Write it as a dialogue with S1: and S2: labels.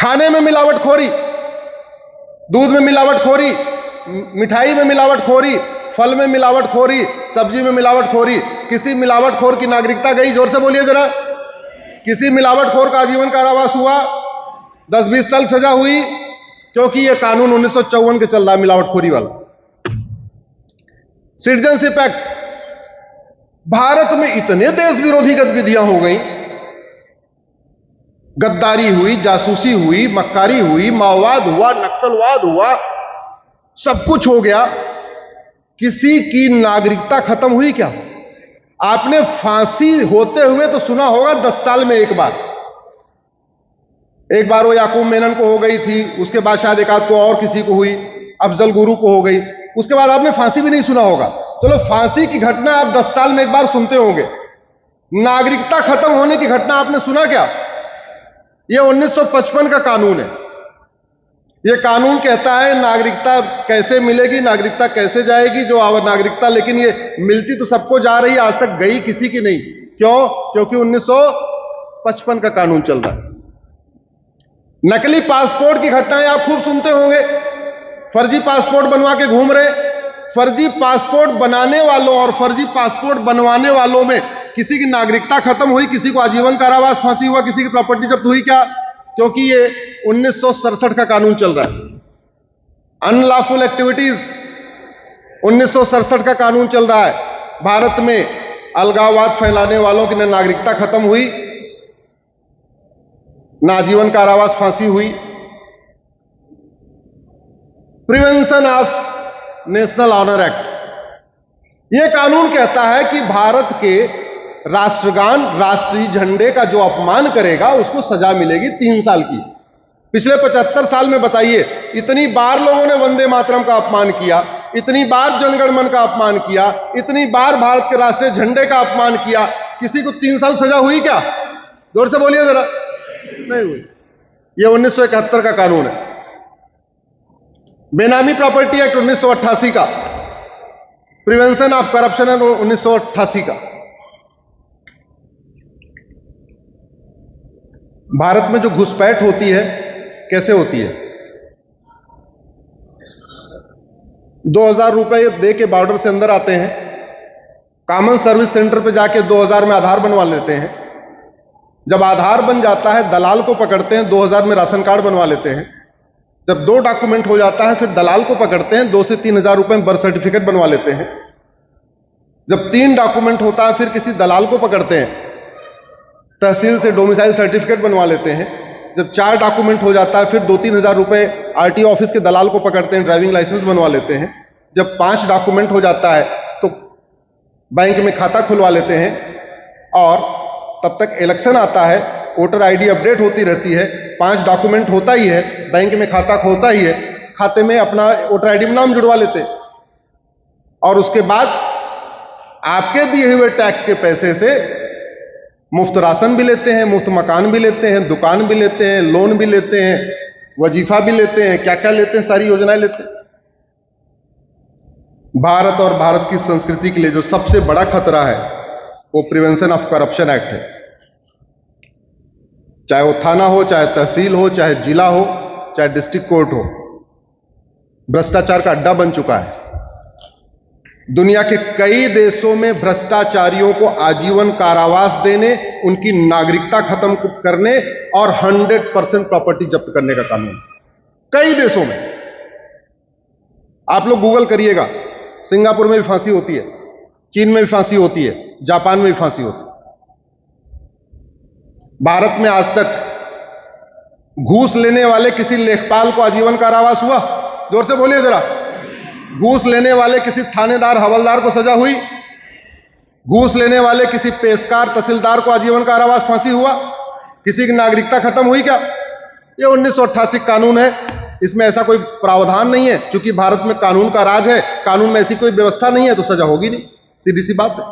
S1: खाने में मिलावटखोरी, दूध में मिलावटखोरी, मिठाई में मिलावटखोरी, फल में मिलावटखोरी, सब्जी में मिलावटखोरी। किसी मिलावटखोर की नागरिकता गई? जोर से बोलिए जरा। किसी मिलावटखोर का आजीवन कारावास हुआ, 10-20 साल सजा हुई, क्योंकि यह कानून 1954 के चल रहा है, मिलावटखोरी वाला। सिटीजनशिप एक्ट, भारत में इतने देश विरोधी गतिविधियां हो गई, गद्दारी हुई, जासूसी हुई, मक्कारी हुई, माओवाद हुआ, नक्सलवाद हुआ, सब कुछ हो गया। किसी की नागरिकता खत्म हुई क्या? आपने फांसी होते हुए तो सुना होगा 10 साल में एक बार। एक बार वो याकूब मेनन को हो गई थी, उसके बाद शायद एक आध को और किसी को हुई, अफजल गुरु को हो गई, उसके बाद आपने फांसी भी नहीं सुना होगा। चलो फांसी की घटना आप 10 साल में एक बार सुनते होंगे, नागरिकता खत्म होने की घटना आपने सुना क्या? यह 1955 का कानून है। यह कानून कहता है नागरिकता कैसे मिलेगी, नागरिकता कैसे जाएगी, जो नागरिकता, लेकिन यह मिलती तो सबको जा रही है, आज तक गई किसी की नहीं। क्यों? क्योंकि 1955 का कानून चल रहा है। नकली पासपोर्ट की घटनाएं आप खूब सुनते होंगे, फर्जी पासपोर्ट बनवा के घूम रहे। फर्जी पासपोर्ट बनाने वालों और फर्जी पासपोर्ट बनवाने वालों में किसी की नागरिकता खत्म हुई, किसी को आजीवन कारावास, फांसी हुआ, किसी की प्रॉपर्टी जब्त हुई क्या? क्योंकि ये 1967 का कानून चल रहा है। अनलॉफुल एक्टिविटीज, 1967 का कानून चल रहा है। भारत में अलगाववाद फैलाने वालों की न नागरिकता खत्म हुई, न आजीवन कारावास, फांसी हुई। Prevention of national honour act, यह कानून कहता है कि भारत के राष्ट्रगान, राष्ट्रीय झंडे का जो अपमान करेगा उसको सजा मिलेगी 3 साल की। पिछले 75 साल में बताइए, इतनी बार लोगों ने वंदे मातरम का अपमान किया, इतनी बार जनगण मन का अपमान किया, इतनी बार भारत के राष्ट्रीय झंडे का अपमान किया, किसी को 3 साल सजा हुई क्या? जोर से बोलिए जरा। नहीं हुई। यह 1971 का कानून है। बेनामी प्रॉपर्टी एक्ट 1988 का, प्रिवेंशन ऑफ करप्शन एक्ट 1988 का। भारत में जो घुसपैठ होती है कैसे होती है? 2000 रुपए दे के बॉर्डर से अंदर आते हैं, कॉमन सर्विस सेंटर पे जाके 2000 में आधार बनवा लेते हैं। जब आधार बन जाता है दलाल को पकड़ते हैं, 2000 में राशन कार्ड बनवा लेते हैं। जब 2 डॉक्यूमेंट हो जाता है फिर दलाल को पकड़ते हैं, 2 से 3,000 रुपए में बर्थ सर्टिफिकेट बनवा लेते हैं। जब 3 डॉक्यूमेंट होता है फिर किसी दलाल को पकड़ते हैं, तहसील से डोमिसाइल सर्टिफिकेट बनवा लेते हैं। जब 4 डॉक्यूमेंट हो जाता है फिर 2-3 हजार रुपए आरटीओ ऑफिस के दलाल को पकड़ते हैं, ड्राइविंग लाइसेंस बनवा लेते हैं। जब 5 डॉक्यूमेंट हो जाता है तो बैंक में खाता खुलवा लेते हैं, और तब तक इलेक्शन आता है, वोटर आईडी अपडेट होती रहती है, 5 डॉक्यूमेंट होता ही है, बैंक में खाता खोलता ही है, खाते में अपना वोटर आईडी में नाम जुड़वा लेते हैं, और उसके बाद आपके दिए हुए टैक्स के पैसे से मुफ्त राशन भी लेते हैं, मुफ्त मकान भी लेते हैं, दुकान भी लेते हैं, लोन भी लेते हैं, वजीफा भी लेते हैं, क्या क्या लेते हैं, सारी योजनाएं लेते हैं। भारत और भारत की संस्कृति के लिए जो सबसे बड़ा खतरा है वो प्रिवेंशन ऑफ करप्शन एक्ट है। चाहे वो थाना हो, चाहे तहसील हो, चाहे जिला हो, चाहे डिस्ट्रिक्ट कोर्ट हो, भ्रष्टाचार का अड्डा बन चुका है। दुनिया के कई देशों में भ्रष्टाचारियों को आजीवन कारावास देने, उनकी नागरिकता खत्म करने और 100% प्रॉपर्टी जब्त करने का कानून कई देशों में। आप लोग गूगल करिएगा, सिंगापुर में भी फांसी होती है, चीन में भी फांसी होती है, जापान में भी फांसी होती है। भारत में आज तक घूस लेने वाले किसी लेखपाल को आजीवन कारावास हुआ? जोर से बोलिए जरा। घूस लेने वाले किसी थानेदार, हवलदार को सजा हुई? घूस लेने वाले किसी पेशकार, तहसीलदार को आजीवन कारावास, फांसी हुआ? किसी की नागरिकता खत्म हुई क्या? यह 1988 कानून है, इसमें ऐसा कोई प्रावधान नहीं है। क्योंकि भारत में कानून का राज है, कानून में ऐसी कोई व्यवस्था नहीं है तो सजा होगी नहीं, सीधी सी बात है।